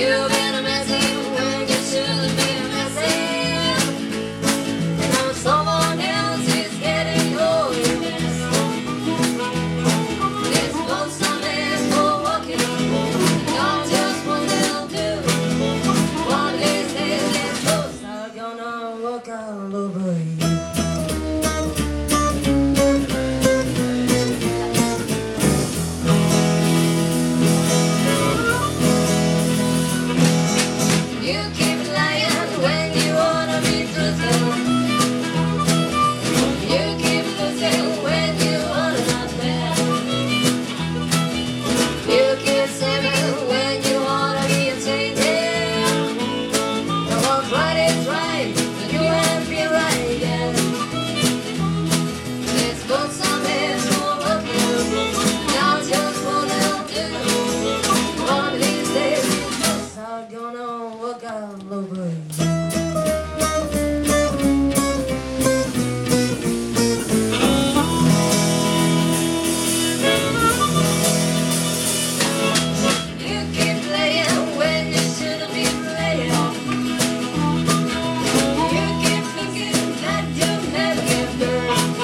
You've been a messy when you shouldn't be a messy. And now someone else is getting your mess. This lonesome is for walking, not just what they'll do. One of these days these ghosts are gonna walk all over you. You keep lying when you wanna be truthful. You keep losing when you wanna not bet. You keep saving when you wanna be untainted. The what's right is right, but you ain't be right yet. This book's on this for looking, not just what they'll do. One of these days, these books are gonna walk all over you. You keep playing when you shouldn't be playing. You keep thinking that you'll never get burned.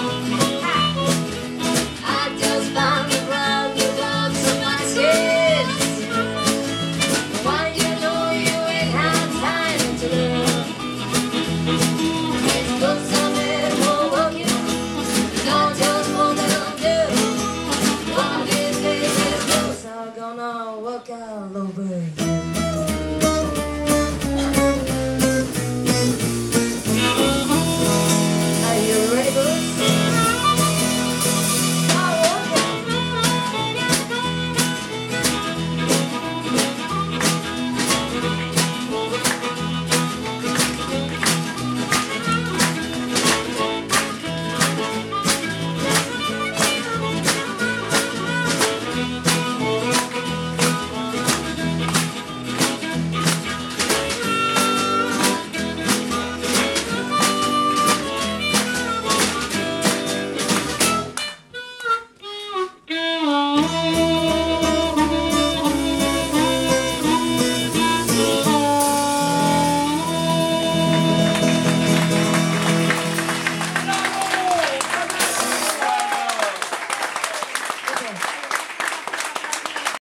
I just found the ground you dug so much in. Why you know you ain't had time to learn. It's good something for working, not just what they'll do. One of these days these books are gonna walk all over you.